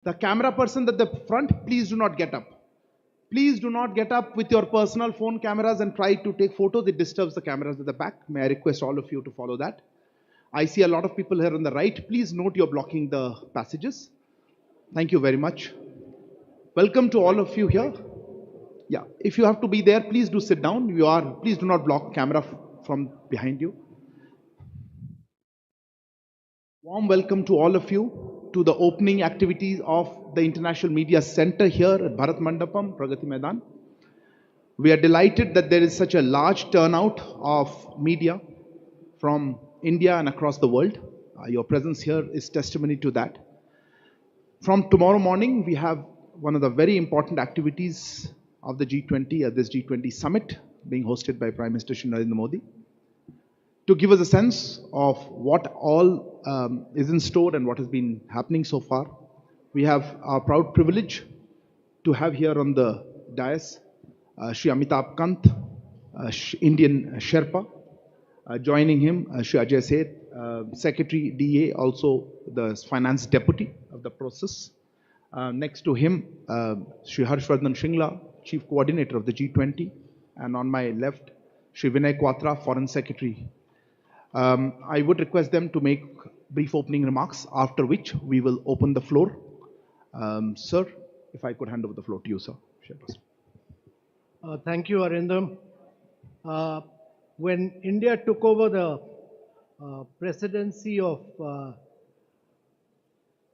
The camera person at the front, please do not get up. Please do not get up with your personal phone cameras and try to take photos. It disturbs the cameras at the back. May I request all of you to follow that? I see a lot of people here on the right. Please note you're blocking the passages. Thank you very much. Welcome to all of you here. Yeah, if you have to be there, please do sit down. Please do not block camera from behind you. Warm welcome to all of you to the opening activities of the International Media Center here at Bharat Mandapam, Pragati Maidan. We are delighted that there is such a large turnout of media from India and across the world. Your presence here is testimony to that. From tomorrow morning, we have one of the very important activities of the G20, this G20 summit being hosted by Prime Minister Shri Narendra Modi. To give us a sense of what all is in store and what has been happening so far, we have our proud privilege to have here on the dais Shri Amitabh Kant, Indian Sherpa, joining him Shri Ajay Seth, Secretary DA, also the Finance Deputy of the process. Next to him, Shri Harshvardhan Shringla, Chief Coordinator of the G20, and on my left, Shri Vinay Quatra, Foreign Secretary. I would request them to make brief opening remarks, after which we will open the floor. Sir, if I could hand over the floor to you, sir. Thank you, Arindam. When India took over the presidency of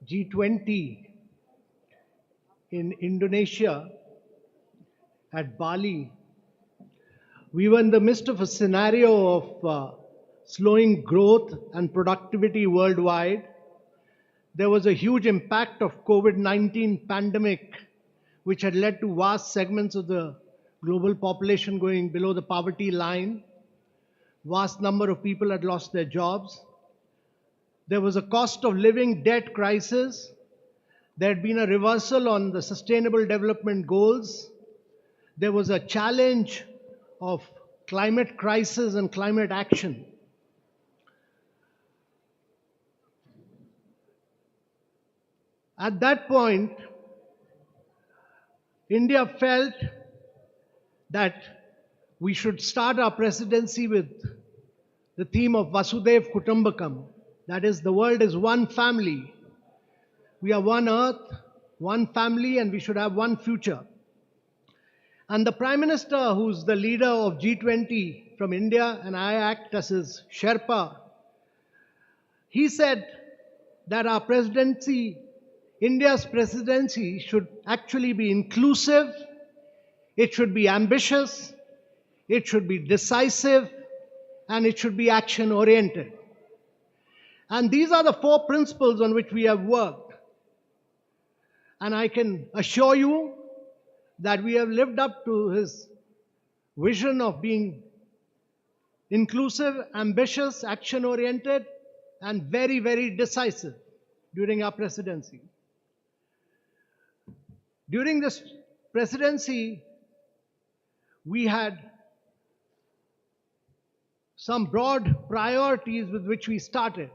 G20 in Indonesia at Bali, we were in the midst of a scenario of slowing growth and productivity worldwide. There was a huge impact of COVID-19 pandemic, which had led to vast segments of the global population going below the poverty line. Vast number of people had lost their jobs. There was a cost of living debt crisis. There had been a reversal on the sustainable development goals. There was a challenge of climate crisis and climate action. At that point, India felt that we should start our presidency with the theme of Vasudev Kutumbakam. That is, the world is one family. We are one earth, one family, and we should have one future. And the Prime Minister, who's the leader of G20 from India, and I act as his Sherpa, he said that our presidency, India's presidency, should actually be inclusive, it should be ambitious, it should be decisive, and it should be action-oriented. And these are the four principles on which we have worked. And I can assure you that we have lived up to his vision of being inclusive, ambitious, action-oriented, and very, very decisive during our presidency. During this presidency, we had some broad priorities with which we started.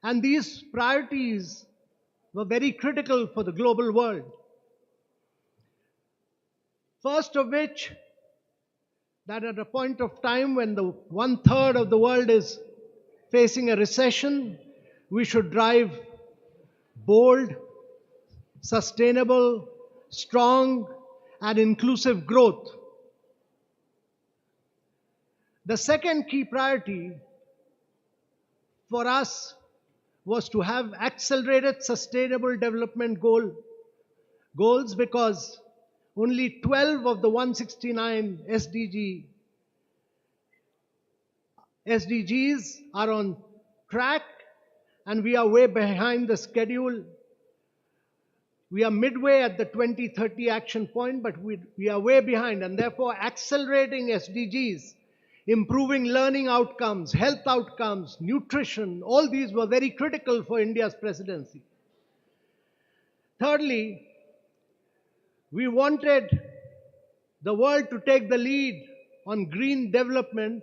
And these priorities were very critical for the global world. First of which, that at a point of time when the 1/3 of the world is facing a recession, we should drive bold, sustainable, strong, and inclusive growth. The second key priority for us was to have accelerated sustainable development goals, because only 12 of the 169 SDGs are on track, and we are way behind the schedule. We are midway at the 2030 action point, but we are way behind, and therefore accelerating SDGs, improving learning outcomes, health outcomes, nutrition, all these were very critical for India's presidency. Thirdly, we wanted the world to take the lead on green development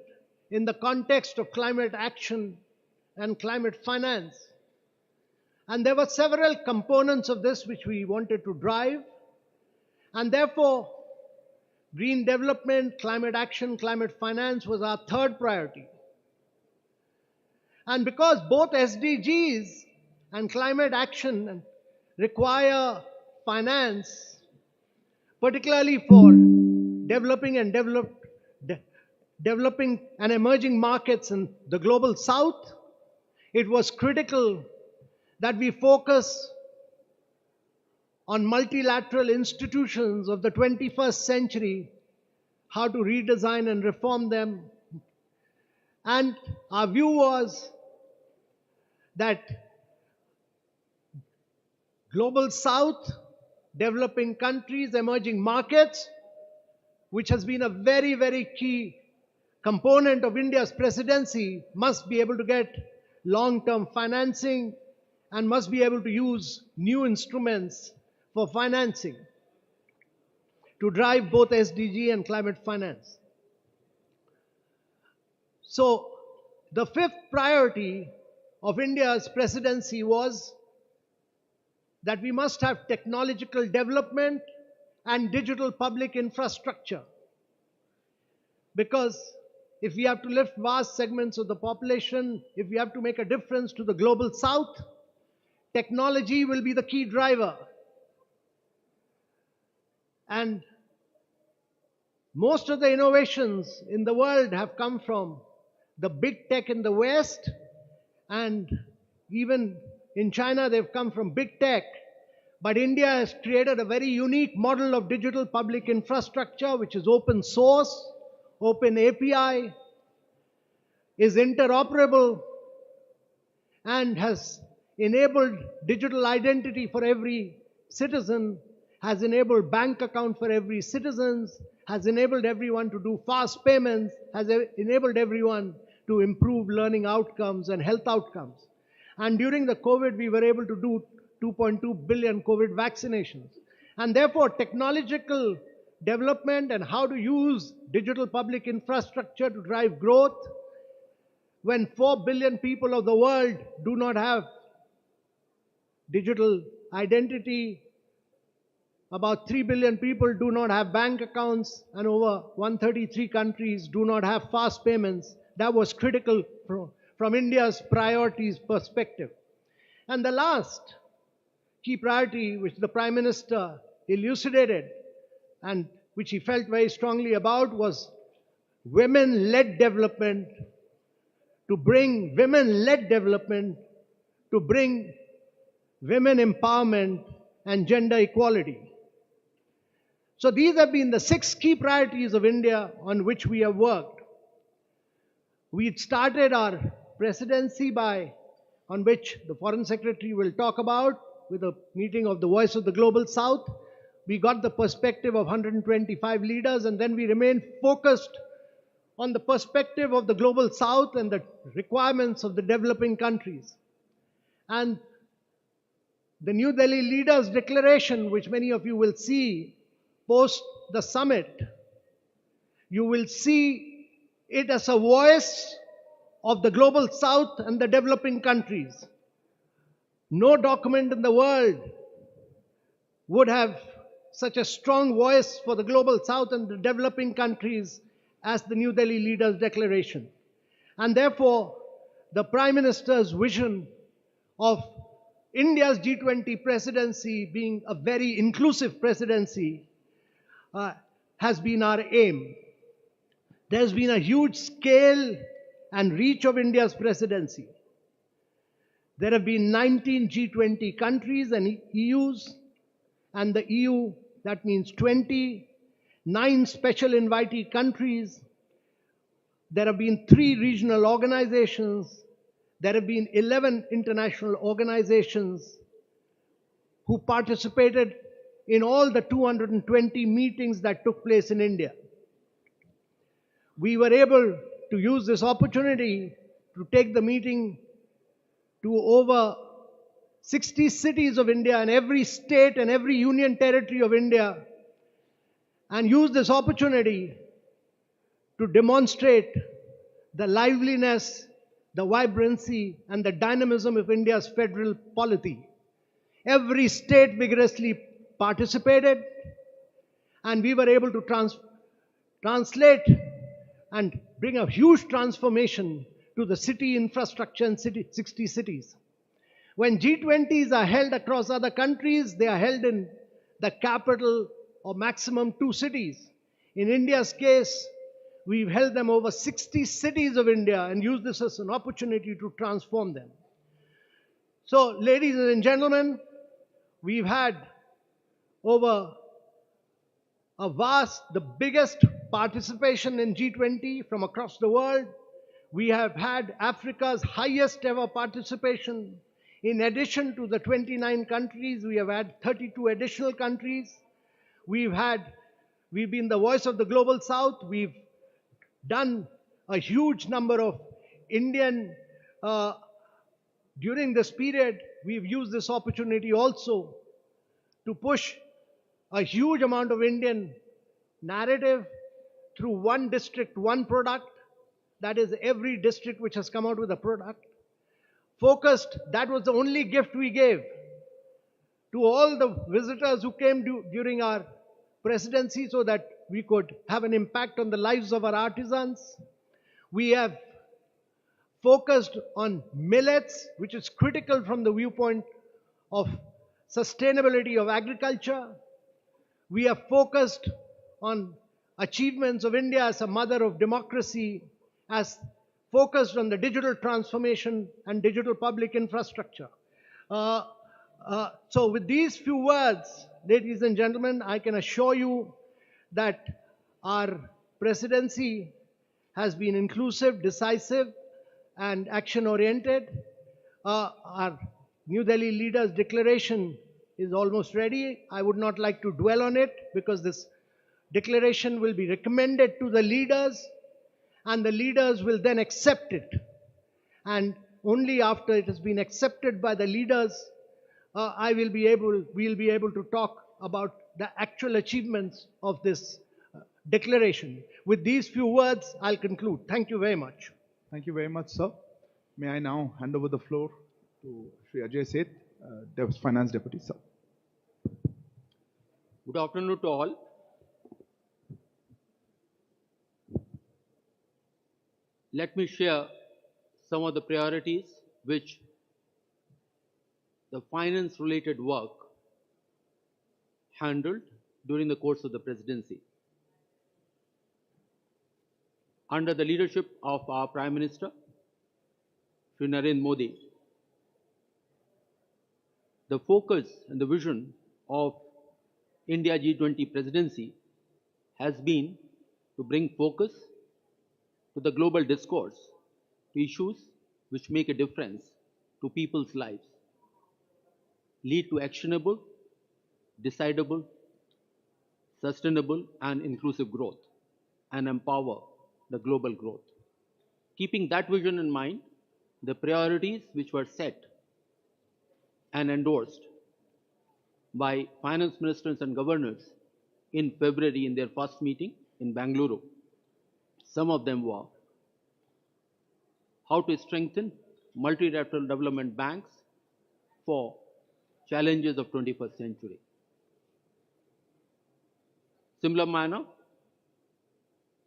in the context of climate action and climate finance. And there were several components of this which we wanted to drive. And therefore, green development, climate action, climate finance was our third priority. And because both SDGs and climate action require finance, particularly for developing and developing and emerging markets in the global south, it was critical that we focus on multilateral institutions of the 21st century, how to redesign and reform them. And our view was that global south, developing countries, emerging markets, which has been a very, very key component of India's presidency, must be able to get long-term financing and must be able to use new instruments for financing to drive both SDG and climate finance. So the fifth priority of India's presidency was that we must have technological development and digital public infrastructure. Because if we have to lift vast segments of the population, if we have to make a difference to the global south, technology will be the key driver. And most of the innovations in the world have come from the big tech in the West, and even in China they've come from big tech. But India has created a very unique model of digital public infrastructure, which is open source, open API, is interoperable, and has enabled digital identity for every citizen, has enabled bank account for every citizen, has enabled everyone to do fast payments, has enabled everyone to improve learning outcomes and health outcomes. And during the COVID, we were able to do 2.2 billion COVID vaccinations. And therefore, technological development and how to use digital public infrastructure to drive growth, when 4 billion people of the world do not have digital identity, about 3 billion people do not have bank accounts, and over 133 countries do not have fast payments. That was critical from India's priorities perspective. And the last key priority, which the Prime Minister elucidated and which he felt very strongly about, was women-led development, to bring women-led development, to bring women empowerment and gender equality. So these have been the 6 key priorities of India on which we have worked. We started our presidency on which the Foreign Secretary will talk about, with a meeting of the Voice of the Global South. We got the perspective of 125 leaders, and then we remained focused on the perspective of the Global South and the requirements of the developing countries. And the New Delhi Leaders' Declaration, which many of you will see post the summit, you will see it as a voice of the Global South and the developing countries. No document in the world would have such a strong voice for the Global South and the developing countries as the New Delhi Leaders' Declaration. And therefore, the Prime Minister's vision of India's G20 presidency being a very inclusive presidency has been our aim. There's been a huge scale and reach of India's presidency. There have been 19 G20 countries and EUs, and the EU, that means 20, 9 special invitee countries. There have been 3 regional organizations. There have been 11 international organizations who participated in all the 220 meetings that took place in India. We were able to use this opportunity to take the meeting to over 60 cities of India and every state and every union territory of India, and use this opportunity to demonstrate the liveliness, the vibrancy and the dynamism of India's federal polity. Every state vigorously participated, and we were able to translate and bring a huge transformation to the city infrastructure in 60 cities. When G20s are held across other countries, they are held in the capital or maximum 2 cities. In India's case, we've held them over 60 cities of India and used this as an opportunity to transform them. So, ladies and gentlemen, we've had over the biggest participation in G20 from across the world. We have had Africa's highest ever participation. In addition to the 29 countries, we have had 32 additional countries. We've been the voice of the global south. We've done a huge number of Indian, during this period, we've used this opportunity also to push a huge amount of Indian narrative through one district, one product. That is, every district which has come out with a product. Focused, that was the only gift we gave to all the visitors who came during our presidency so that we could have an impact on the lives of our artisans. We have focused on millets, which is critical from the viewpoint of sustainability of agriculture. We have focused on achievements of India as a mother of democracy, as focused on the digital transformation and digital public infrastructure. So with these few words, ladies and gentlemen, I can assure you that our presidency has been inclusive, decisive, and action-oriented. Our New Delhi leaders' declaration is almost ready. I would not like to dwell on it because this declaration will be recommended to the leaders and the leaders will then accept it. And only after it has been accepted by the leaders, we'll be able to talk about the actual achievements of this declaration. With these few words, I'll conclude. Thank you very much. Thank you very much, sir. May I now hand over the floor to Shri Ajay Seth, Finance Deputy, sir. Good afternoon to all. Let me share some of the priorities which the finance-related work handled during the course of the presidency. Under the leadership of our Prime Minister, Shri Narendra Modi, the focus and the vision of India G20 Presidency has been to bring focus to the global discourse, to issues which make a difference to people's lives, lead to actionable, decidable, sustainable and inclusive growth, and empower the global growth. Keeping that vision in mind, the priorities which were set and endorsed by finance ministers and governors in February in their first meeting in Bangalore. Some of them were how to strengthen multilateral development banks for challenges of 21st century. Similar manner,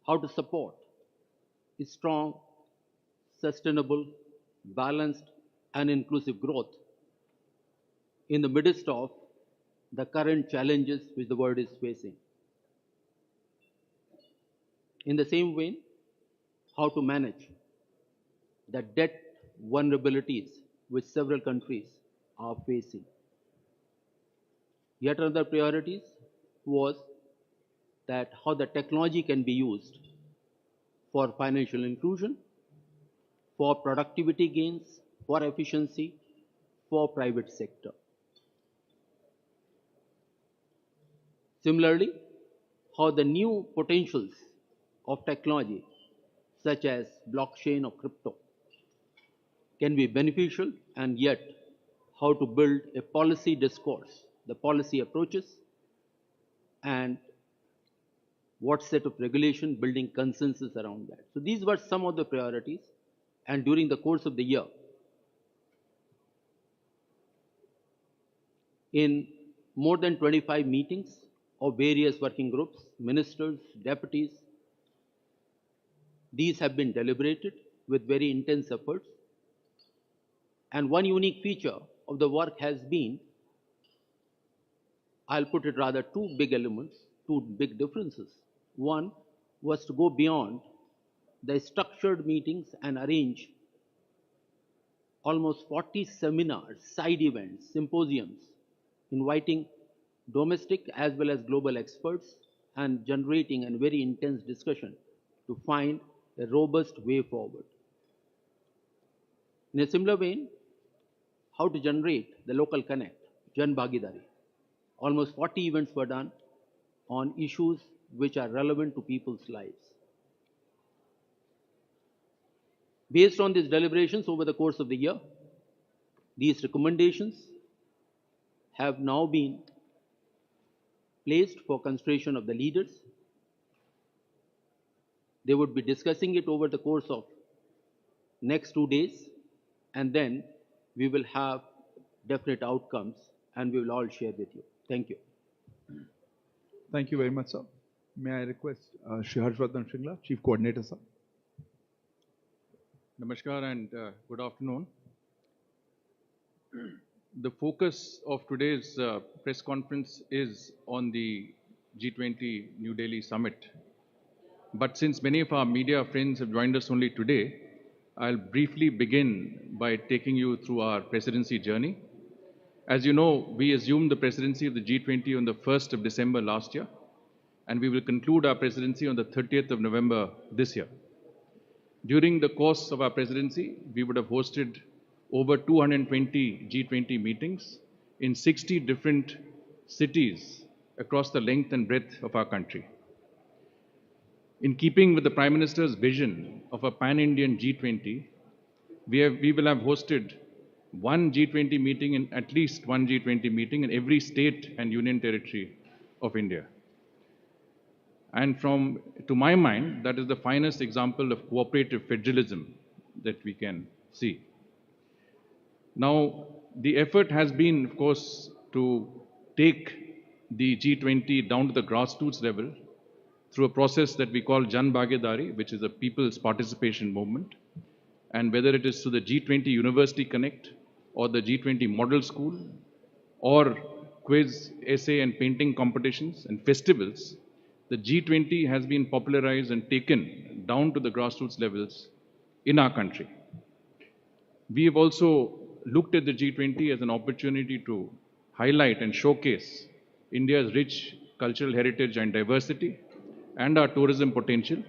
how to support a strong, sustainable, balanced and inclusive growth in the midst of the current challenges which the world is facing. In the same vein, how to manage the debt vulnerabilities which several countries are facing. Yet another priorities was that how the technology can be used for financial inclusion, for productivity gains, for efficiency, for private sector. Similarly, how the new potentials of technology such as blockchain or crypto can be beneficial, and yet how to build a policy discourse, the policy approaches, and what set of regulation building consensus around that. So these were some of the priorities And during the course of the year, in more than 25 meetings of various working groups, ministers, deputies, these have been deliberated with very intense efforts. And one unique feature of the work has been, I'll put it rather, two big elements, two big differences. One was to go beyond the structured meetings and arrange almost 40 seminars, side events, symposiums, inviting domestic as well as global experts and generating a very intense discussion to find a robust way forward. In a similar vein, how to generate the local connect, Jan Bhagidari. Almost 40 events were done on issues which are relevant to people's lives. Based on these deliberations over the course of the year, these recommendations have now been placed for consideration of the leaders. They would be discussing it over the course of next 2 days, and then we will have definite outcomes and we will all share with you. Thank you. Thank you very much, sir. May I request Shri Harshvardhan Shringla, Chief Coordinator, sir. Namaskar and good afternoon. The focus of today's press conference is on the G20 New Delhi summit. But since many of our media friends have joined us only today, I'll briefly begin by taking you through our presidency journey. As you know, we assumed the presidency of the G20 on the 1st of December last year, and we will conclude our presidency on the 30th of November this year. During the course of our presidency, we would have hosted over 220 G20 meetings in 60 different cities across the length and breadth of our country. In keeping with the Prime Minister's vision of a pan-Indian G20, we will have hosted one G20 meeting in at least one G20 meeting in every state and union territory of India. And to my mind, that is the finest example of cooperative federalism that we can see. Now, the effort has been, of course, to take the G20 down to the grassroots level through a process that we call Jan Bhagidari, which is a people's participation movement. And whether it is through the G20 University Connect or the G20 Model School or quiz, essay and painting competitions and festivals, the G20 has been popularized and taken down to the grassroots levels in our country. We have also looked at the G20 as an opportunity to highlight and showcase India's rich cultural heritage and diversity and our tourism potential.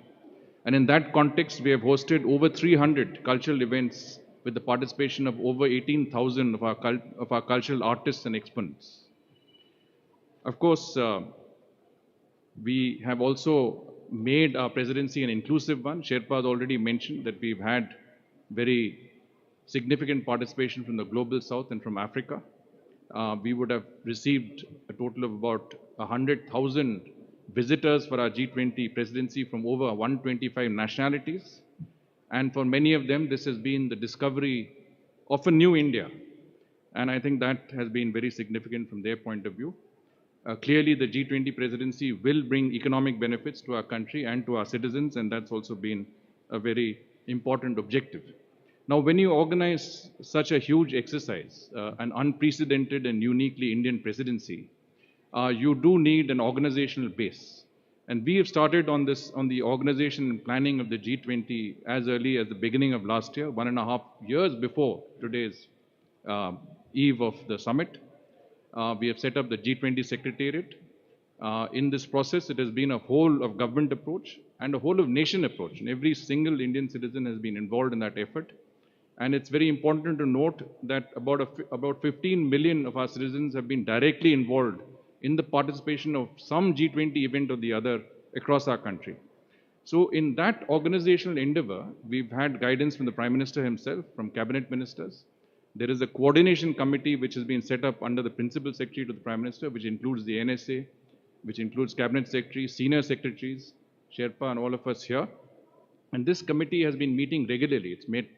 And in that context, we have hosted over 300 cultural events with the participation of over 18,000 of our cultural artists and exponents. Of course, we have also made our presidency an inclusive one. Sherpa already mentioned that we've had very significant participation from the Global South and from Africa. We would have received a total of about 100,000 visitors for our G20 presidency from over 125 nationalities. And for many of them, this has been the discovery of a new India. And I think that has been very significant from their point of view. Clearly, the G20 presidency will bring economic benefits to our country and to our citizens, and that's also been a very important objective. Now, when you organize such a huge exercise, an unprecedented and uniquely Indian presidency, you do need an organizational base. And we have started on the organization and planning of the G20 as early as the beginning of last year, 1.5 years before today's eve of the summit. We have set up the G20 Secretariat. In this process, it has been a whole of government approach and a whole of nation approach. And every single Indian citizen has been involved in that effort. And it's very important to note that about 15 million of our citizens have been directly involved in the participation of some G20 event or the other across our country. So in that organizational endeavor, we've had guidance from the Prime Minister himself, from cabinet ministers. There is a coordination committee which has been set up under the Principal Secretary to the Prime Minister, which includes the NSA, which includes cabinet secretaries, senior secretaries, Sherpa and all of us here. And this committee has been meeting regularly. It's met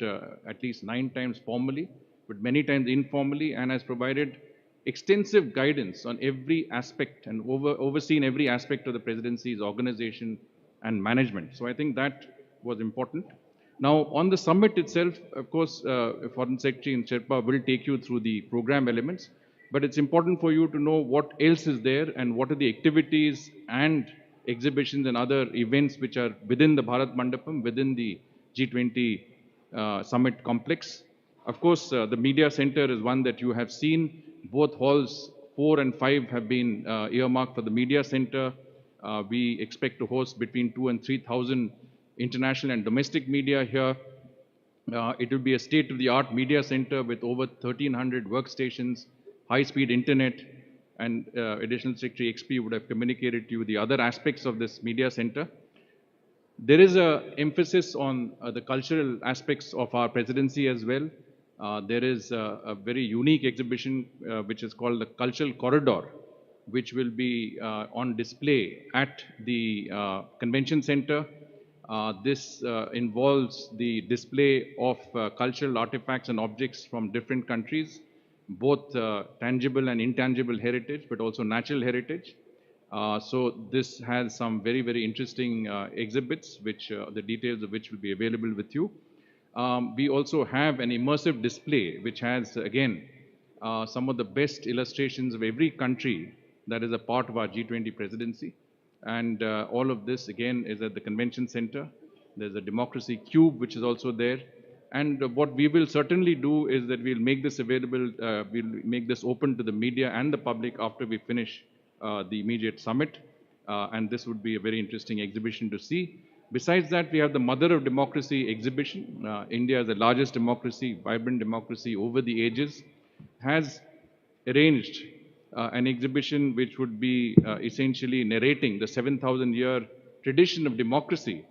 at least 9 times formally, but many times informally, and has provided extensive guidance on every aspect and overseen every aspect of the presidency's organization and management. So I think that was important. Now, on the summit itself, of course, Foreign Secretary and Sherpa will take you through the program elements, but it's important for you to know what else is there and what are the activities and exhibitions and other events which are within the Bharat Mandapam, within the G20 summit complex. Of course, the media center is one that you have seen. Both halls 4 and 5 have been earmarked for the media center. We expect to host between 2 and 3,000 international and domestic media here. It will be a state-of-the-art media center with over 1,300 workstations, high-speed internet, and Additional Secretary XP would have communicated to you the other aspects of this media center. There is a emphasis on the cultural aspects of our presidency as well. There is a very unique exhibition which is called the Cultural Corridor, which will be on display at the convention center. This involves the display of cultural artifacts and objects from different countries, both tangible and intangible heritage, but also natural heritage. So this has some very, very interesting exhibits, which the details of which will be available with you. We also have an immersive display, which has, again, some of the best illustrations of every country that is a part of our G20 presidency. And all of this, again, is at the convention center. There's a democracy cube, which is also there. And what we will certainly do is that we'll make this available, we'll make this open to the media and the public after we finish the immediate summit. And this would be a very interesting exhibition to see. Besides that, we have the Mother of Democracy exhibition. India is the largest democracy, vibrant democracy over the ages, has arranged an exhibition which would be essentially narrating the 7,000-year tradition of democracy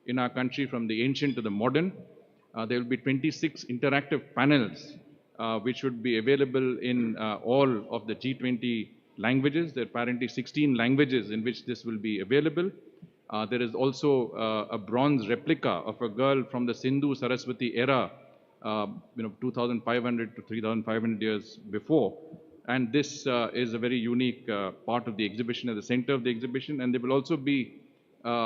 in our country from the ancient to the modern. There will be 26 interactive panels which would be available in all of the G20 languages. There are apparently 16 languages in which this will be available. There is also a bronze replica of a girl from the Sindhu Saraswati era, 2,500 to 3,500 years before. And this is a very unique part of the exhibition, at the center of the exhibition. And there will also be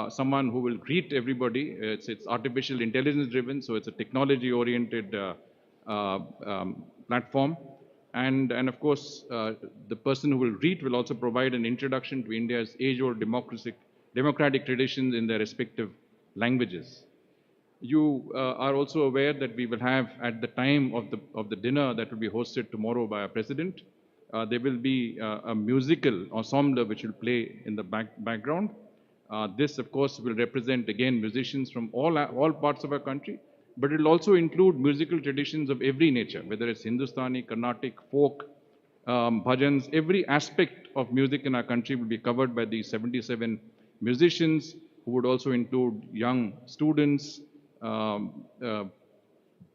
someone who will greet everybody. It's artificial intelligence driven, so it's a technology oriented platform. And of course, the person who will greet will also provide an introduction to India's age-old democratic traditions in their respective languages. You are also aware that we will have, at the time of the dinner that will be hosted tomorrow by our president, there will be a musical ensemble which will play in the background. This, of course, will represent, again, musicians from all parts of our country, but it will also include musical traditions of every nature, whether it's Hindustani, Carnatic, folk, bhajans. Every aspect of music in our country will be covered by these 77 musicians, who would also include young students,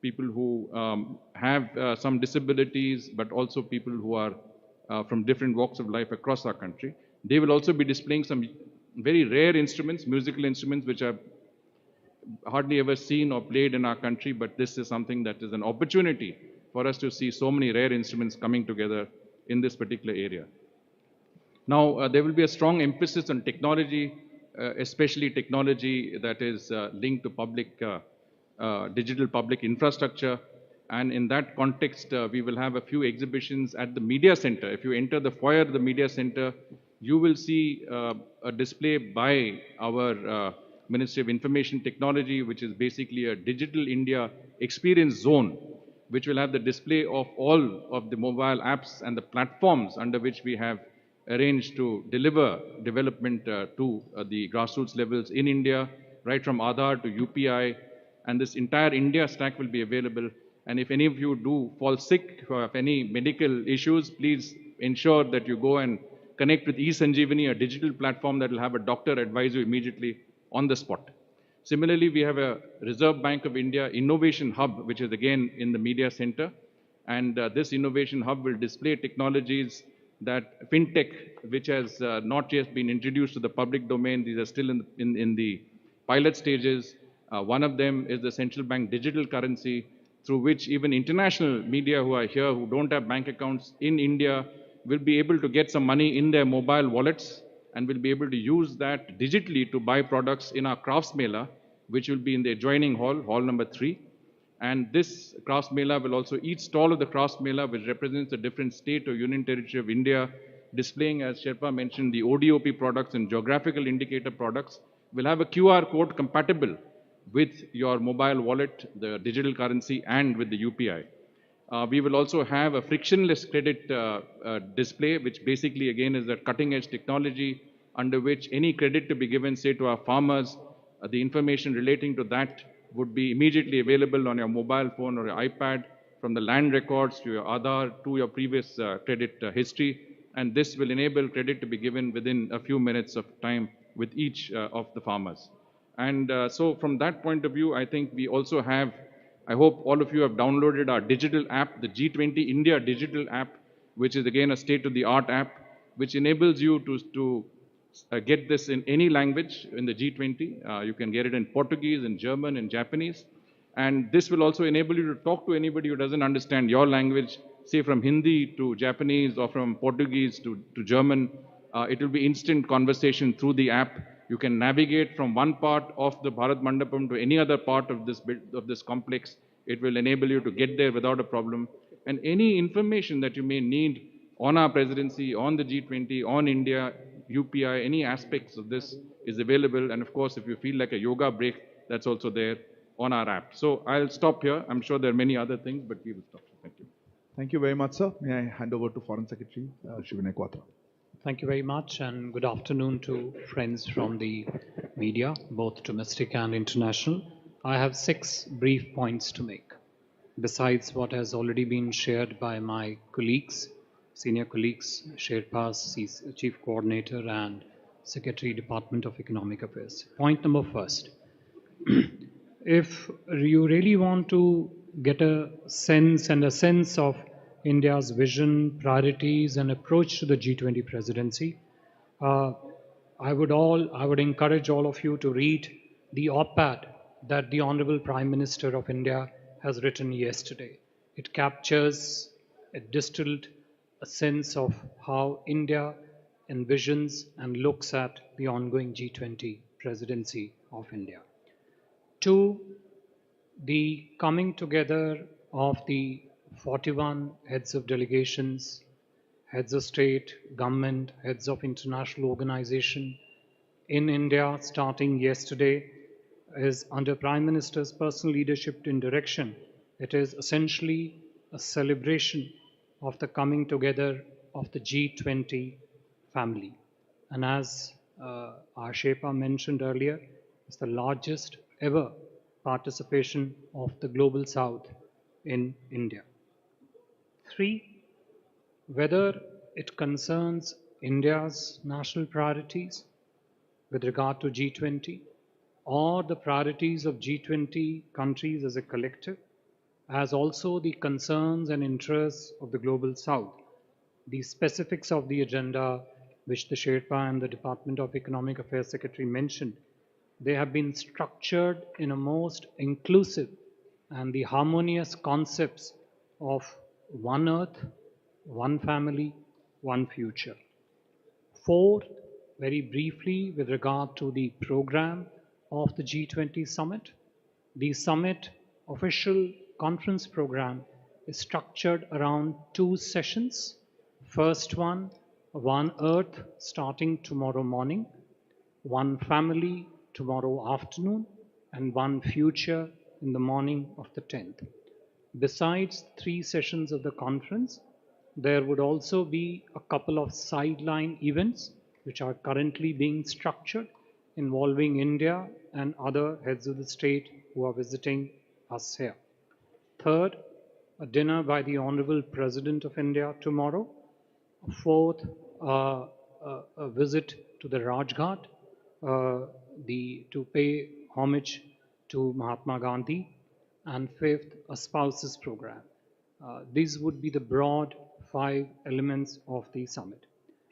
people who have some disabilities, but also people who are from different walks of life across our country. They will also be displaying some very rare instruments, musical instruments, which are hardly ever seen or played in our country, but this is something that is an opportunity for us to see so many rare instruments coming together in this particular area. Now, there will be a strong emphasis on technology, especially technology that is linked to digital public infrastructure. And in that context, we will have a few exhibitions at the media center. If you enter the foyer of the media center, you will see a display by our Ministry of Information Technology, which is basically a Digital India Experience Zone, which will have the display of all of the mobile apps and the platforms under which we have arranged to deliver development to the grassroots levels in India, right from Aadhaar to UPI, and this entire India stack will be available. And if any of you do fall sick or have any medical issues, please ensure that you go and connect with eSanjeevani, a digital platform that will have a doctor advise you immediately on the spot. Similarly, we have a Reserve Bank of India Innovation Hub, which is again in the media center. And this Innovation Hub will display technologies that fintech, which has not yet been introduced to the public domain, these are still in the pilot stages, One of them is the central bank digital currency, through which even international media who are here, who don't have bank accounts in India, will be able to get some money in their mobile wallets and will be able to use that digitally to buy products in our crafts mela, which will be in the adjoining hall, hall number 3. And this crafts mela will also, each stall of the crafts mela, which represents a different state or union territory of India, displaying, as Sherpa mentioned, the ODOP products and geographical indicator products, will have a QR code compatible with your mobile wallet, the digital currency, and with the UPI. We will also have a frictionless credit display, which basically, again, is a cutting-edge technology under which any credit to be given, say, to our farmers, the information relating to that would be immediately available on your mobile phone or your iPad, from the land records to your Aadhaar to your previous credit history. And this will enable credit to be given within a few minutes of time with each of the farmers. And so from that point of view, I think we also have, I hope all of you have downloaded our digital app, the G20 India digital app, which is again a state-of-the-art app, which enables you to get this in any language in the G20. You can get it in Portuguese, in German, in Japanese. And this will also enable you to talk to anybody who doesn't understand your language, say from Hindi to Japanese or from Portuguese to German. It will be instant conversation through the app. You can navigate from one part of the Bharat Mandapam to any other part of this complex. It will enable you to get there without a problem. And any information that you may need on our presidency, on the G20, on India, UPI, any aspects of this is available. And of course, if you feel like a yoga break, that's also there on our app. So I'll stop here. I'm sure there are many other things, but we will stop. Thank you. Thank you very much, sir. May I hand over to Foreign Secretary Shivinay Quatra. Thank you very much, and good afternoon to friends from the media, both domestic and international. I have 6 brief points to make, besides what has already been shared by my colleagues, senior colleagues, Sherpas, Chief Coordinator and Secretary, Department of Economic Affairs. Point number first, if you really want to get a sense of India's vision, priorities, and approach to the G20 presidency, I would encourage all of you to read the op-ed that the Honorable Prime Minister of India has written yesterday. It captures, it distilled a sense of how India envisions and looks at the ongoing G20 presidency of India. 2, the coming together of the 41 heads of delegations, heads of state, government, heads of international organization in India starting yesterday is under Prime Minister's personal leadership and direction. It is essentially a celebration of the coming together of the G20 family. And as our Sherpa mentioned earlier, it's the largest ever participation of the Global South in India. 3, whether it concerns India's national priorities with regard to G20 or the priorities of G20 countries as a collective, as also the concerns and interests of the Global South. The specifics of the agenda which the Sherpa and the Department of Economic Affairs Secretary mentioned, they have been structured in a most inclusive and the harmonious concepts of one earth, one family, one future. 4, very briefly with regard to the program of the G20 summit. The summit official conference program is structured around 2 sessions. First one earth starting tomorrow morning, one family tomorrow afternoon, and one future in the morning of the 10th. Besides 3 sessions of the conference, there would also be a couple of sideline events which are currently being structured involving India and other heads of the state who are visiting us here. 3rd, a dinner by the Honorable President of India tomorrow. 4th, a visit to the Rajghat to pay homage to Mahatma Gandhi. And 5th, a spouses program. These would be the broad 5 elements of the summit.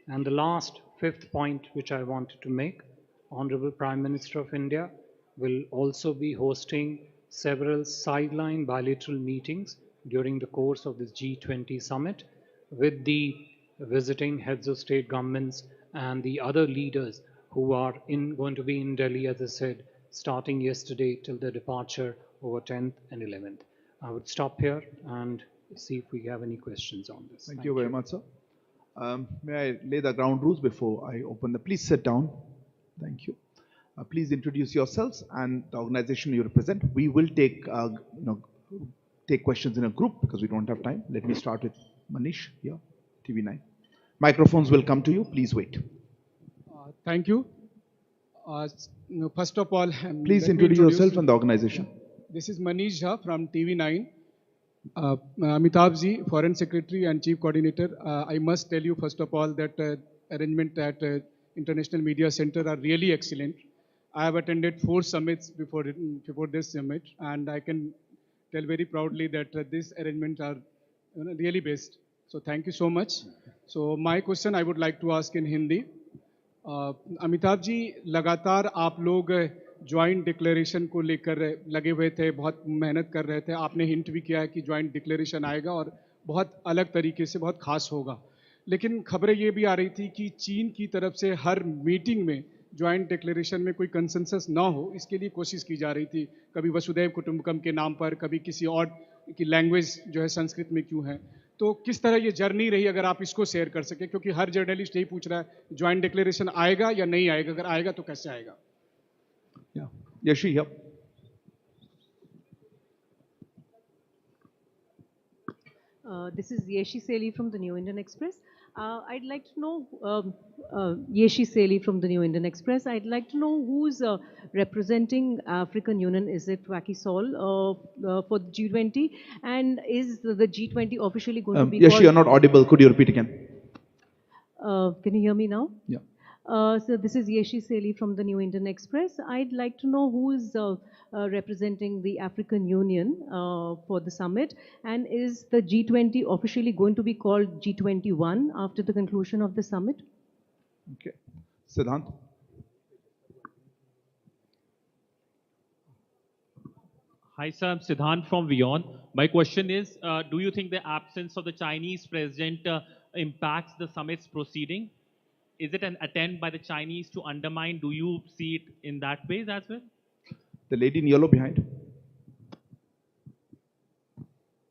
And the last 5th point which I wanted to make, Honorable Prime Minister of India will also be hosting several sideline bilateral meetings during the course of this G20 summit with the visiting heads of state governments and the other leaders who are going to be in Delhi, as I said, starting yesterday till the departure over 10th and 11th. I would stop here and see if we have any questions on this. Thank you very much, sir. May I lay the ground rules before I open the... Please sit down. Thank you. Please introduce yourselves and the organization you represent. We will take take questions in a group because we don't have time. Let me start with Manish here, TV9. Microphones will come to you. Please wait. Thank you. First of all, please introduce yourself and the organization. This is Manish Jha from TV9. Amitabh ji, Foreign Secretary and Chief Coordinator. I must tell you first of all that arrangement at International Media Center are really excellent. I have attended 4 summits before this summit, and I can tell very proudly that these arrangements are really best. So thank you so much. So my question I would like to ask in Hindi. Amitabh ji, लगातार आप लोग joint declaration को लेकर लगे हुए थे, बहुत मेहनत कर रहे थे. आपने हिंट भी किया है कि ज्वाइंट डिक्लेरेशन आएगा और बहुत अलग तरीके से बहुत खास होगा. लेकिन खबरें ये भी आ रही थी कि चीन की तरफ से हर मीटिंग में ज्वाइंट डिक्लेरेशन में कोई कंसेंसस ना हो, इसके लिए कोशिश की जा रही थी. कभी वसुधैव कुटुंबकम के नाम पर, कभी किसी और की लैंग्वेज जो है संस्कृत में क्यों है. तो किस तरह ये जर्नी रही, अगर आप इसको शेयर कर सके, क्योंकि हर जर्नलिस्ट यही पूछ रहा है ज्वाइंट डिक्लेरेशन आएगा या नहीं आएगा, अगर आएगा तो कैसे आएगा. Yashi, yep. This is Yeshi Seli from the New Indian Express. I'd like to know, Yeshi Seli from the New Indian Express. I'd like to know who's representing African Union. Is it Wacky Sol for the G20? And is the G20 officially going to be Yeshi, you're not audible. Could you repeat again? Can you hear me now? Yeah. So this is Yeshi Seli from the New Indian Express. I'd like to know who is representing the African Union for the summit, and is the G20 officially going to be called G21 after the conclusion of the summit? Okay. Siddhant. Hi sir, I'm Siddhant from WION. My question is, do you think the absence of the Chinese president impacts the summit's proceeding? Is it an attempt by the Chinese to undermine? Do you see it in that way as well? The lady in yellow behind.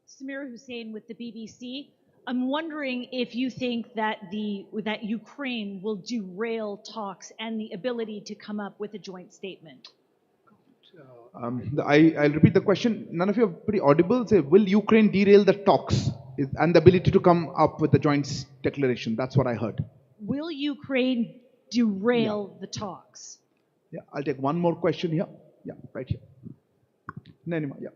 Samira Hussain with the BBC. I'm wondering if you think that that Ukraine will derail talks and the ability to come up with a joint statement. I'll repeat the question. None of you are pretty audible. Say, will Ukraine derail the talks and the ability to come up with a joint declaration? That's what I heard. Will Ukraine derail the talks? Yeah, I'll take one more question here. Yeah, right here. Nainima, yeah.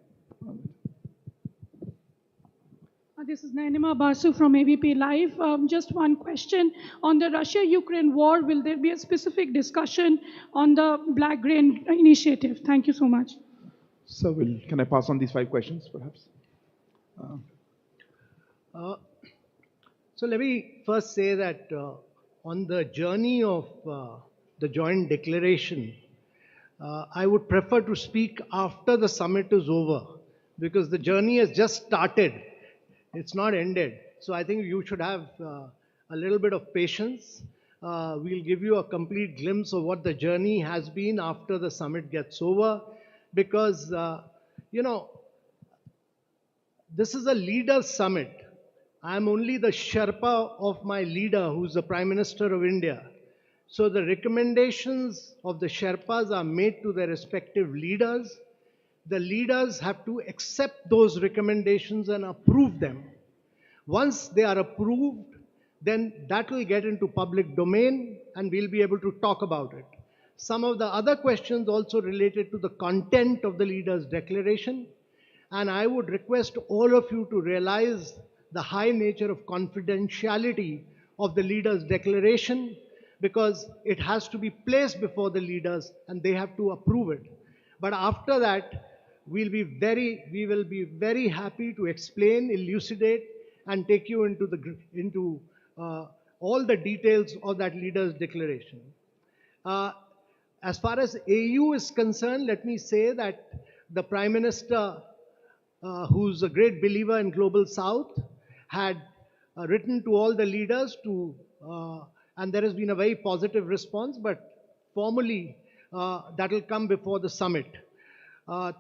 This is Nainima Basu from ABP Live. Just one question. On the Russia-Ukraine war, will there be a specific discussion on the Black Grain Initiative? Thank you so much. So, can I pass on these 5 questions, perhaps? So let me first say that on the journey of the joint declaration, I would prefer to speak after the summit is over, because the journey has just started. It's not ended. So I think you should have a little bit of patience. We'll give you a complete glimpse of what the journey has been after the summit gets over, because, this is a leaders' summit. I'm only the Sherpa of my leader, who's the Prime Minister of India. So the recommendations of the Sherpas are made to their respective leaders. The leaders have to accept those recommendations and approve them. Once they are approved, then that will get into public domain and we'll be able to talk about it. Some of the other questions also related to the content of the leaders' declaration. And I would request all of you to realize the high nature of confidentiality of the leaders' declaration, because it has to be placed before the leaders and they have to approve it. But after that, we will be very happy to explain, elucidate, and take you into all the details of that leaders' declaration. As far as AU is concerned, let me say that the Prime Minister, who's a great believer in Global South, had written to all the leaders and there has been a very positive response, but formally that will come before the summit.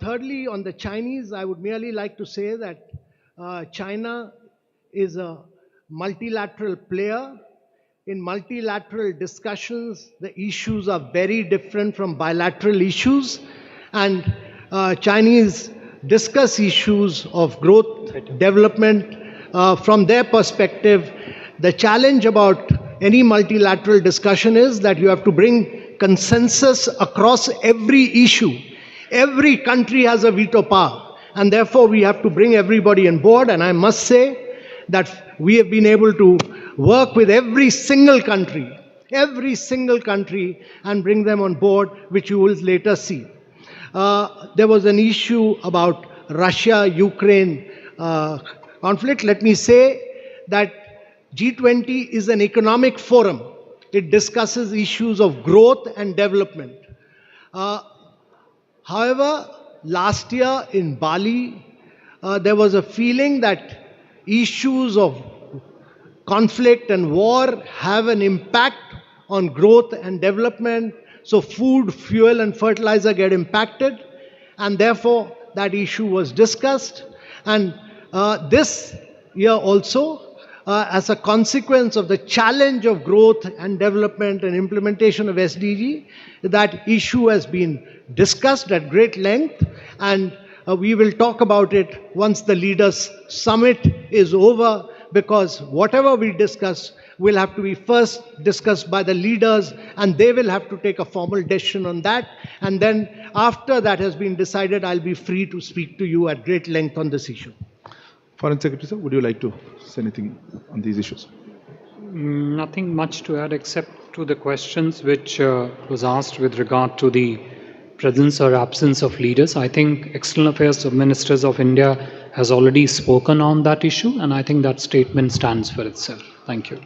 Thirdly, on the Chinese, I would merely like to say that China is a multilateral player. In multilateral discussions, the issues are very different from bilateral issues, and Chinese discuss issues of growth, development from their perspective. The challenge about any multilateral discussion is that you have to bring consensus across every issue. Every country has a veto power, and therefore we have to bring everybody on board. And I must say that we have been able to work with every single country, and bring them on board, which you will later see. There was an issue about Russia-Ukraine conflict. Let me say that G20 is an economic forum. It discusses issues of growth and development. However, last year in Bali, there was a feeling that issues of conflict and war have an impact on growth and development. So food, fuel and fertilizer get impacted, and therefore that issue was discussed. And this year also, as a consequence of the challenge of growth and development and implementation of SDG, that issue has been discussed at great length, and we will talk about it once the leaders' summit is over, because whatever we discuss will have to be first discussed by the leaders, and they will have to take a formal decision on that. And then after that has been decided, I'll be free to speak to you at great length on this issue. Foreign Secretary, sir, would you like to say anything on these issues? Nothing much to add except to the questions which was asked with regard to the presence or absence of leaders. I think External Affairs Ministers of India has already spoken on that issue, and I think that statement stands for itself. Thank you.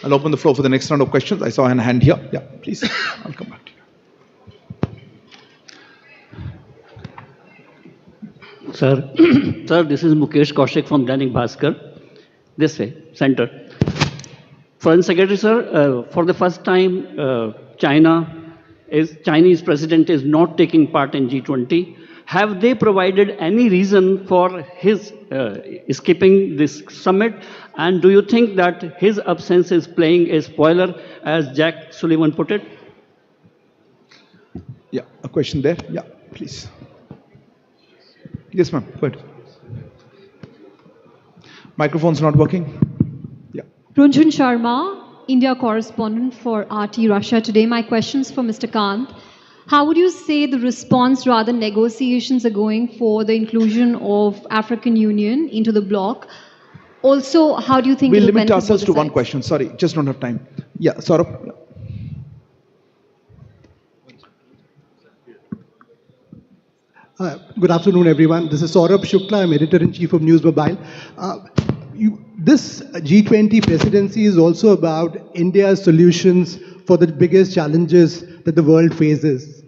I'll open the floor for the next round of questions. I saw a hand here. Yeah, please. I'll come back to you. Sir, sir, this is Mukesh Kaushik from Dainik Bhaskar. This way, center. Foreign Secretary, sir, for the first time, Chinese president is not taking part in G20. Have they provided any reason for his skipping this summit? And do you think that his absence is playing a spoiler, as Jack Sullivan put it? Yeah, a question there. Yeah, please. Yes, ma'am. Go ahead. Microphone's not working. Yeah. Runjhun Sharma, India correspondent for RT Russia Today. My question's for Mr. Kant. How would you say the response, rather negotiations are going for the inclusion of African Union into the bloc? Also, how do you think we'll limit ourselves to one question. Sorry, just don't have time. Yeah, Saurabh. Yeah. Good afternoon, everyone. This is Saurabh Shukla. I'm editor-in-chief of News Mobile. This G20 presidency is also about India's solutions for the biggest challenges that the world faces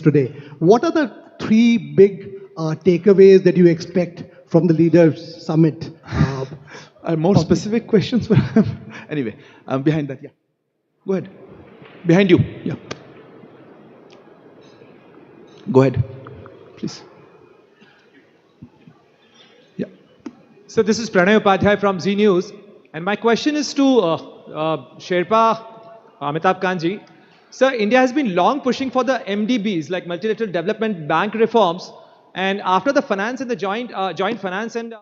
today. What are the three big takeaways that you expect from the Leaders' Summit? More specific questions? Anyway, behind that, yeah. Go ahead. Behind you, yeah. Go ahead, please. Yeah. So this is Pranay Upadhyay from Z News, and my question is to Sherpa Amitabh Kantji. Sir, India has been long pushing for the MDBs, like multilateral development bank reforms, and after the finance and the joint finance and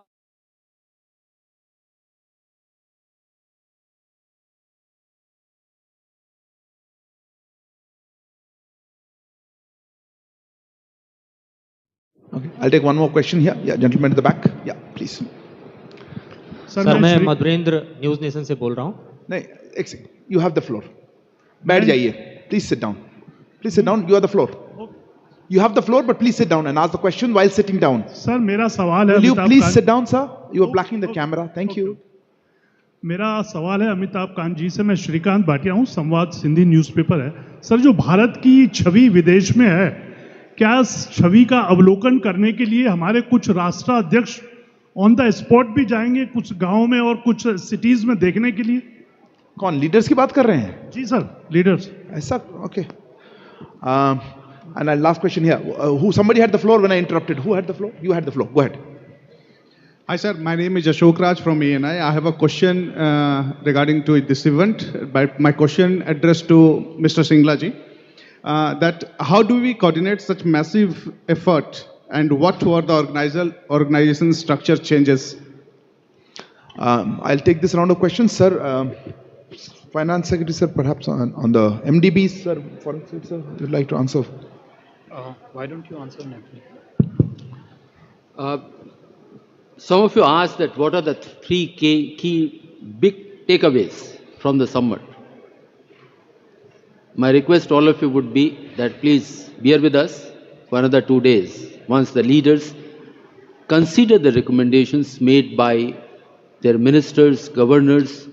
Okay, I'll take one more question here. Yeah, gentleman at the back. Yeah, please. Sir मैं Madhurendra news nation से बोल रहा हूँ. नहीं, you have the floor. बैठ जाइए. Please sit down. Please sit down. You have the floor. You have the floor, but please sit down and ask the question while sitting down. Sir मेरा सवाल है. Will you please sit down, sir? You are blocking the camera. Thank you. मेरा सवाल है अमिताभ कांत जी से। मैं श्रीकांत भाटिया हूं, संवाद सिंधी न्यूज़पेपर है। सर, जो भारत की छवि विदेश में है, क्या इस छवि का अवलोकन करने के लिए हमारे कुछ राष्ट्राध्यक्ष ऑन द स्पॉट भी जाएंगे कुछ गांव में और कुछ सिटीज में देखने के लिए? कौन, लीडर्स की बात कर रहे हैं? जी सर, लीडर्स। ऐसा, okay. And last question here. Somebody had the floor when I interrupted. Who had the floor? You had the floor. Go ahead. Hi sir, my name is Ashok Raj from ANI. I have a question regarding to this event. My question addressed to Mr. Singla ji. That how do we coordinate such massive effort, and what were the organization structure changes? I'll take this round of questions, sir. Finance Secretary, sir, perhaps on the MDBs, sir, Foreign Secretary, sir, you'd like to answer? Why don't you answer, Nathan? Some of you asked that what are the three key big takeaways from the summit. My request to all of you would be that please bear with us for another 2 days. Once the leaders consider the recommendations made by their ministers, governors,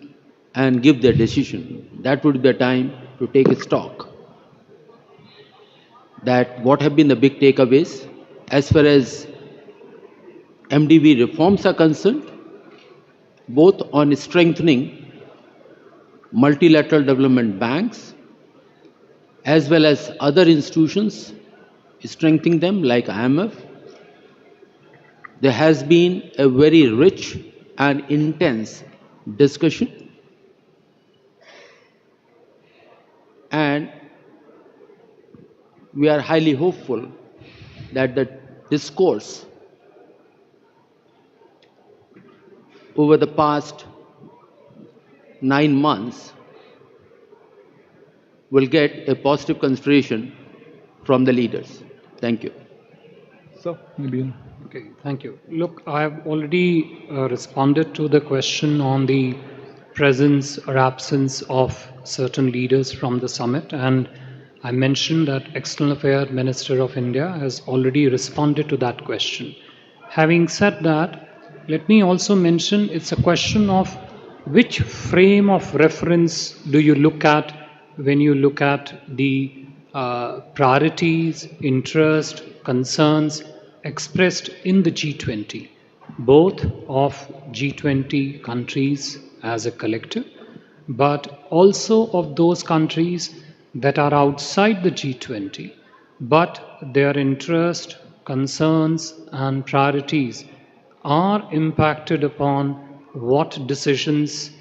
and give their decision, that would be the time to take a stock. That what have been the big takeaways as far as MDB reforms are concerned, both on strengthening multilateral development banks as well as other institutions, strengthening them like IMF. There has been a very rich and intense discussion, and we are highly hopeful that the discourse over the past 9 months will get a positive consideration from the leaders. Thank you. So, maybe. Okay, thank you. Look, I have already responded to the question on the presence or absence of certain leaders from the summit, and I mentioned that External Affairs Minister of India has already responded to that question. Having said that, let me also mention it's a question of which frame of reference do you look at when you look at the priorities, interest, concerns expressed in the G20, both of G20 countries as a collective, but also of those countries that are outside the G20, but their interest, concerns, and priorities are impacted upon what decisions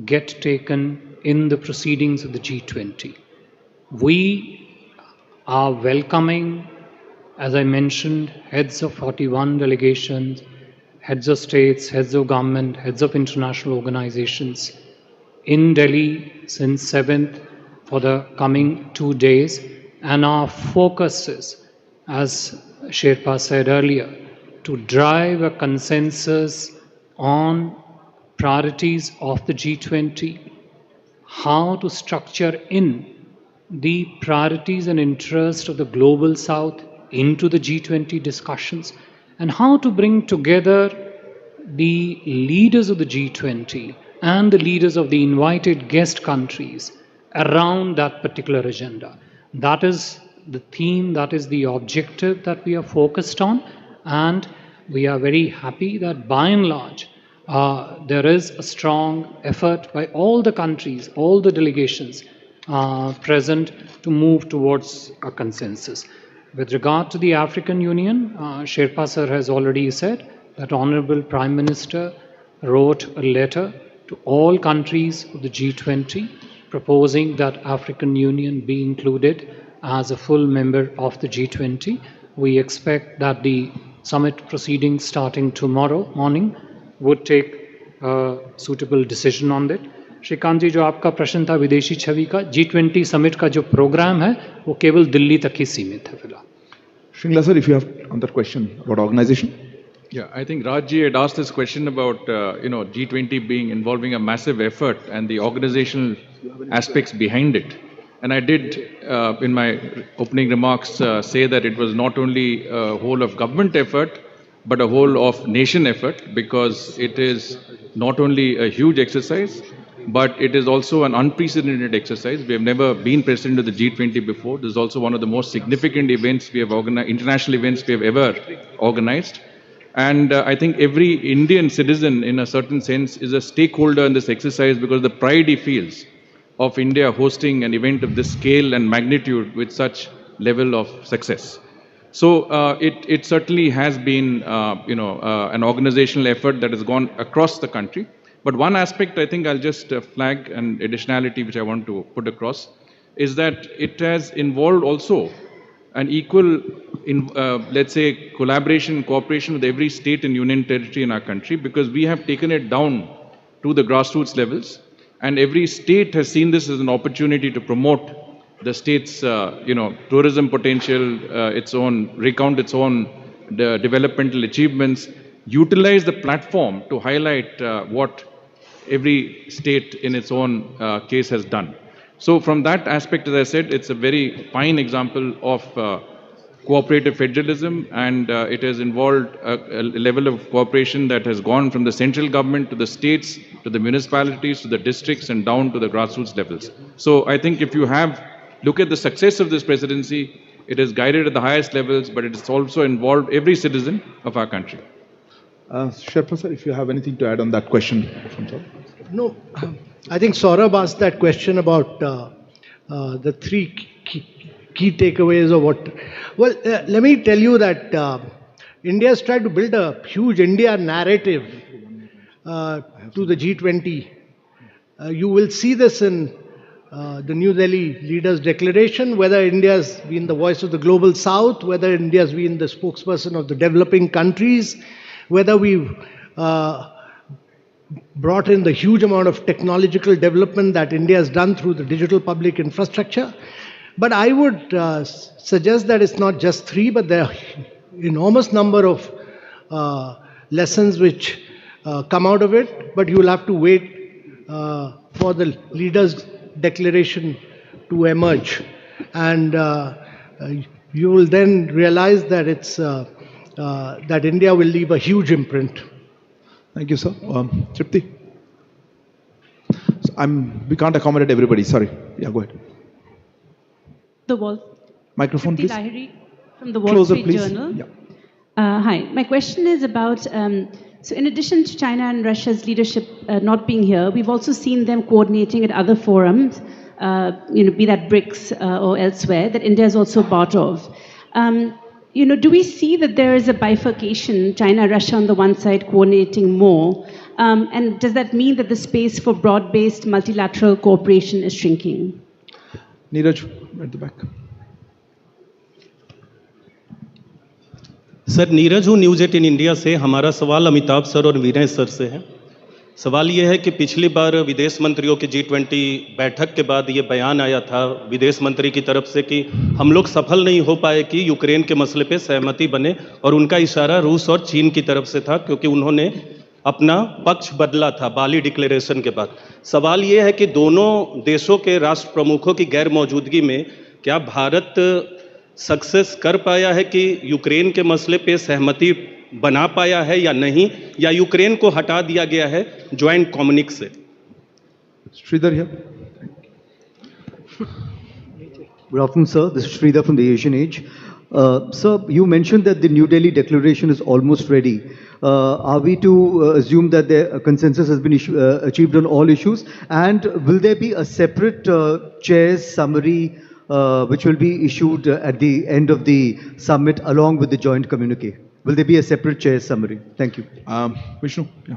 get taken in the proceedings of the G20. We are welcoming, as I mentioned, heads of 41 delegations, heads of states, heads of government, heads of international organizations in Delhi since 7th for the coming 2 days. And our focus is, as Sherpa said earlier, to drive a consensus on priorities of the G20, how to structure in the priorities and interests of the global south into the G20 discussions, and how to bring together the leaders of the G20 and the leaders of the invited guest countries around that particular agenda. That is the theme, that is the objective that we are focused on, and we are very happy that by and large there is a strong effort by all the countries, all the delegations present to move towards a consensus. With regard to the African Union, Sherpa sir has already said that Honorable Prime Minister wrote a letter to all countries of the G20 proposing that African Union be included as a full member of the G20. We expect that the summit proceedings starting tomorrow morning would take a suitable decision on it. Shrikant ji, जो आपका प्रश्न था विदेशी छवि का, G20 summit का जो programme है वो केवल दिल्ली तक ही सीमित है फिलहाल. Shringla sir, if you have on that question about organization. Yeah, I think Rajji had asked this question about G20 being involving a massive effort and the organizational aspects behind it. And I did, in my opening remarks, say that it was not only a whole of government effort, but a whole of nation effort, because it is not only a huge exercise, but it is also an unprecedented exercise. We have never been president of the G20 before. This is also one of the most significant events we have organized, international events we have ever organized. And I think every Indian citizen, in a certain sense, is a stakeholder in this exercise, because the pride he feels of India hosting an event of this scale and magnitude with such level of success. So it certainly has been, an organizational effort that has gone across the country. But one aspect I think I'll just flag, an additionality which I want to put across, is that it has involved also an equal, let's say, collaboration, cooperation with every state and union territory in our country, because we have taken it down to the grassroots levels, and every state has seen this as an opportunity to promote the state's, tourism potential, recount its own developmental achievements, utilize the platform to highlight what every state in its own case has done. So from that aspect, as I said, it's a very fine example of cooperative federalism, and it has involved a level of cooperation that has gone from the central government to the states, to the municipalities, to the districts, and down to the grassroots levels. So I think if you look at the success of this presidency, it is guided at the highest levels, but it has also involved every citizen of our country. Sherpa sir, if you have anything to add on that question. No, I think Saurabh asked that question about the three key takeaways of what. Well, let me tell you that India has tried to build a huge India narrative to the G20. You will see this in the New Delhi Leaders' Declaration, whether India's been the voice of the global south, whether India's been the spokesperson of the developing countries, whether we've brought in the huge amount of technological development that India has done through the digital public infrastructure. But I would suggest that it's not just three, but there are enormous number of lessons which come out of it. But you will have to wait for the Leaders' Declaration to emerge. And you will then realize that it's that India will leave a huge imprint. Thank you, sir. Tripti? So we can't accommodate everybody, sorry. Yeah, go ahead. The Wall. Microphone, Tripti please. Lahiri from the Wall Closer, Street please. Journal. Yeah. Hi, my question is about, so in addition to China and Russia's leadership not being here, we've also seen them coordinating at other forums, be that BRICS or elsewhere, that India is also part of. Do we see that there is a bifurcation, China, Russia on the one side coordinating more? And does that mean that the space for broad-based multilateral cooperation is shrinking? Neeraj, at the back. Sir Neeraj हूँ news 18 India से। हमारा सवाल Amitabh sir और विनय sir से है। सवाल ये है कि पिछली बार विदेश मंत्रियों की G20 बैठक के बाद ये बयान आया था विदेश मंत्री की तरफ से कि हम लोग सफल नहीं हो पाए कि यूक्रेन के मसले पे सहमति बने, और उनका इशारा रूस और चीन की तरफ से था क्योंकि उन्होंने अपना पक्ष बदला था बाली डिक्लेरेशन के बाद। सवाल ये है कि दोनों देशों के राष्ट्र प्रमुखों की गैर मौजूदगी में क्या भारत सक्सेस कर पाया है कि यूक्रेन के मसले पे सहमति बना पाया है या नहीं, या यूक्रेन को हटा दिया गया है ज्वाइंट कम्युनिक से? Sridhar here. Good afternoon, sir. This is Sridhar from the Asian Age. Sir, you mentioned that the New Delhi Declaration is almost ready. Are we to assume that the consensus has been achieved on all issues? And will there be a separate chair's summary which will be issued at the end of the summit along with the joint communique? Will there be a separate chair's summary? Thank you. Vishnu? Yeah.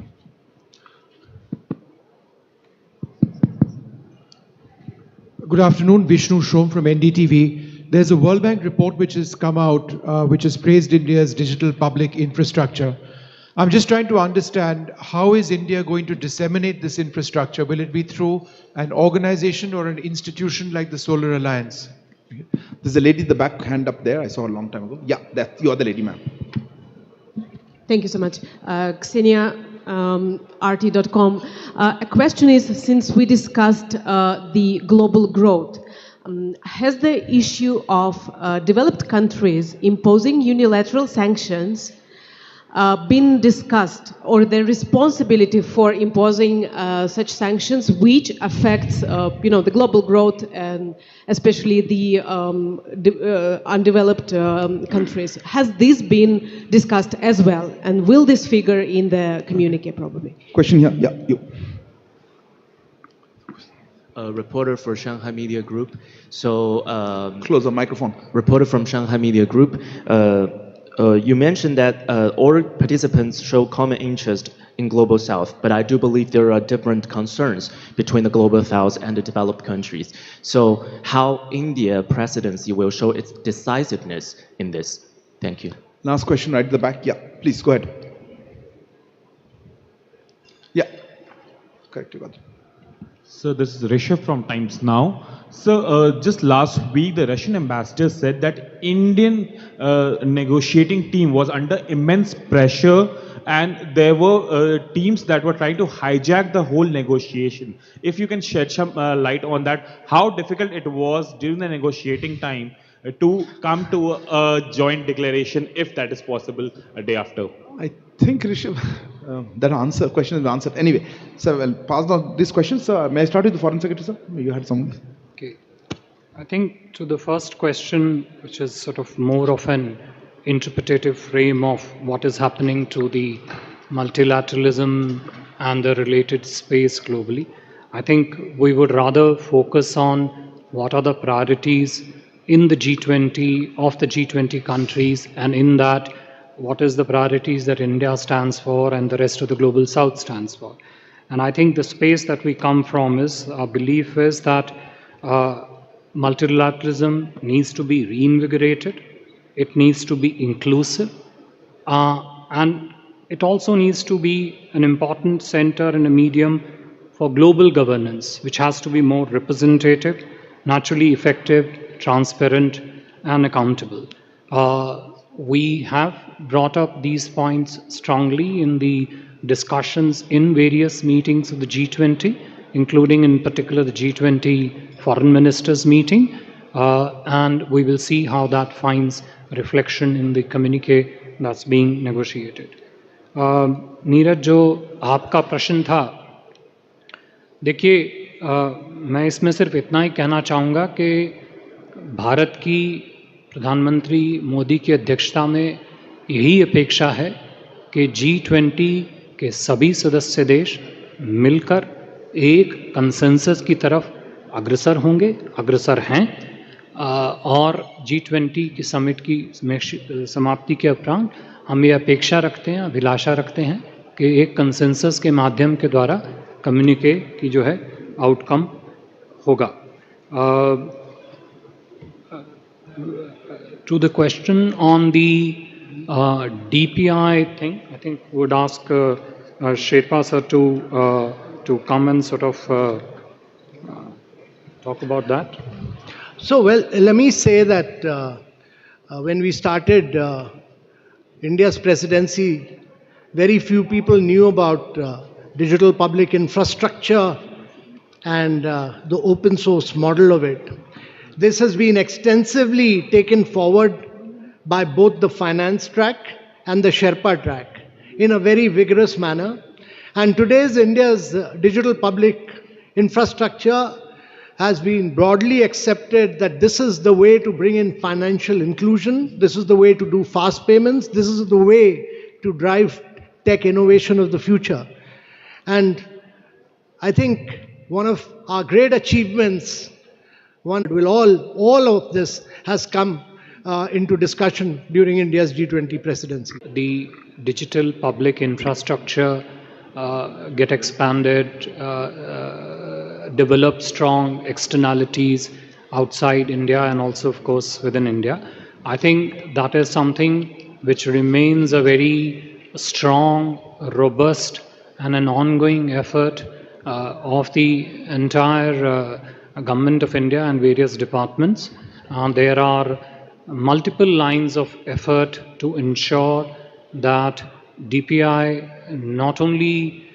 Good afternoon, Vishnu Shom from NDTV. There's a World Bank report which has come out which has praised India's digital public infrastructure. I'm just trying to understand, how is India going to disseminate this infrastructure? Will it be through an organization or an institution like the Solar Alliance? There's a lady in the back, hand up there. I saw a long time ago. Yeah, you're the lady, ma'am. Thank you so much. Ksenia, RT.com. A question is, since we discussed the global growth, has the issue of developed countries imposing unilateral sanctions been discussed, or the responsibility for imposing such sanctions, which affects, the global growth and especially the undeveloped countries? Has this been discussed as well, and will this figure in the communique probably? Question here, yeah, you. A reporter for Shanghai Media Group. So close the microphone. Reporter from Shanghai Media Group. You mentioned that all participants show common interest in Global South, but I do believe there are different concerns between the Global South and the developed countries. So how India presidency will show its decisiveness in this? Thank you. Last question right at the back. Yeah, please go ahead. Yeah, correct. So this is Rishabh from Times Now. So just last week, the Russian ambassador said that Indian negotiating team was under immense pressure, and there were teams that were trying to hijack the whole negotiation. If you can shed some light on that, how difficult it was during the negotiating time to come to a joint declaration, if that is possible, a day after. I think, Rishabh, that question is answered. Anyway, so I'll pass on these questions. May I start with the Foreign Secretary, sir? You had some. Okay. I think to the first question, which is sort of more of an interpretative frame of what is happening to the multilateralism and the related space globally, I think we would rather focus on what are the priorities in the G20, of the G20 countries, and in that, what is the priorities that India stands for and the rest of the Global South stands for. And I think the space that we come from is, our belief is that multilateralism needs to be reinvigorated, it needs to be inclusive, and it also needs to be an important center and a medium for global governance, which has to be more representative, naturally effective, transparent, and accountable. We have brought up these points strongly in the discussions in various meetings of the G20, including in particular the G20 Foreign Ministers meeting, and we will see how that finds reflection in the communique that's being negotiated. Neeraj, जो आपका प्रश्न था, देखिए, मैं इसमें सिर्फ इतना ही कहना चाहूँगा कि भारत की प्रधानमंत्री मोदी की अध्यक्षता में यही अपेक्षा है कि G20 के सभी सदस्य देश मिलकर एक कंसेंसस की तरफ अग्रसर होंगे, अग्रसर हैं, और G20 की समिट की समाप्ति के उपरांत हम ये अपेक्षा रखते हैं, अभिलाषा रखते हैं कि एक कंसेंसस के माध्यम के द्वारा कम्युनिके की जो है आउटकम होगा. To the question on the DPI thing, I think we would ask Sherpa sir to come and sort of talk about that. So, well, let me say that when we started India's presidency, very few people knew about digital public infrastructure and the open source model of it. This has been extensively taken forward by both the finance track and the Sherpa track in a very vigorous manner. And today's India's digital public infrastructure has been broadly accepted that this is the way to bring in financial inclusion, this is the way to do fast payments, this is the way to drive tech innovation of the future. And I think one of our great achievements, all of this has come into discussion during India's G20 presidency. The digital public infrastructure get expanded, develop strong externalities outside India and also, of course, within India. I think that is something which remains a very strong, robust, and an ongoing effort of the entire Government of India and various departments. There are multiple lines of effort to ensure that DPI not only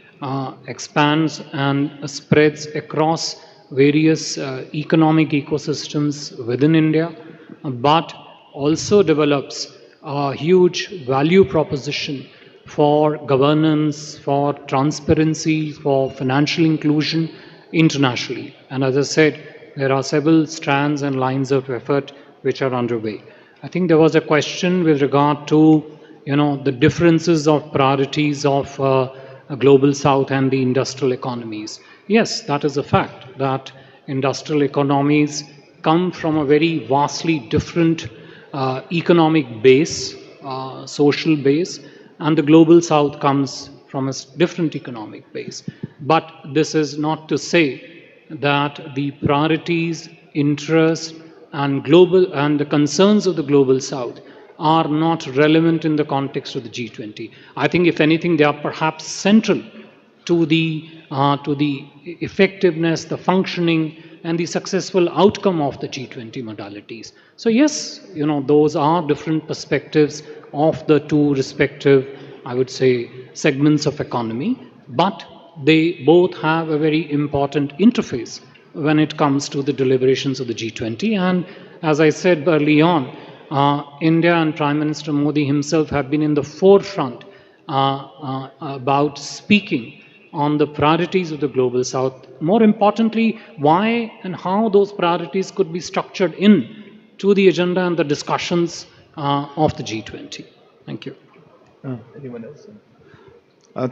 expands and spreads across various economic ecosystems within India, but also develops a huge value proposition for governance, for transparency, for financial inclusion internationally. And as I said, there are several strands and lines of effort which are underway. I think there was a question with regard to, the differences of priorities of a global south and the industrial economies. Yes, that is a fact, that industrial economies come from a very vastly different economic base, social base, and the global south comes from a different economic base. But this is not to say that the priorities, interests, and the concerns of the global south are not relevant in the context of the G20. I think, if anything, they are perhaps central to the effectiveness, the functioning, and the successful outcome of the G20 modalities. So yes, those are different perspectives of the two respective, I would say, segments of economy, but they both have a very important interface when it comes to the deliberations of the G20. And as I said early on, India and Prime Minister Modi himself have been in the forefront about speaking on the priorities of the global south. More importantly, why and how those priorities could be structured in to the agenda and the discussions of the G20. Thank you. Anyone else?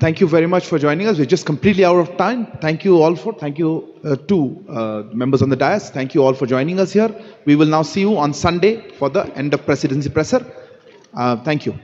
Thank you very much for joining us. We're just completely out of time. Thank you all thank you to members on the dais. Thank you all for joining us here. We will now see you on Sunday for the end of presidency presser. Thank you.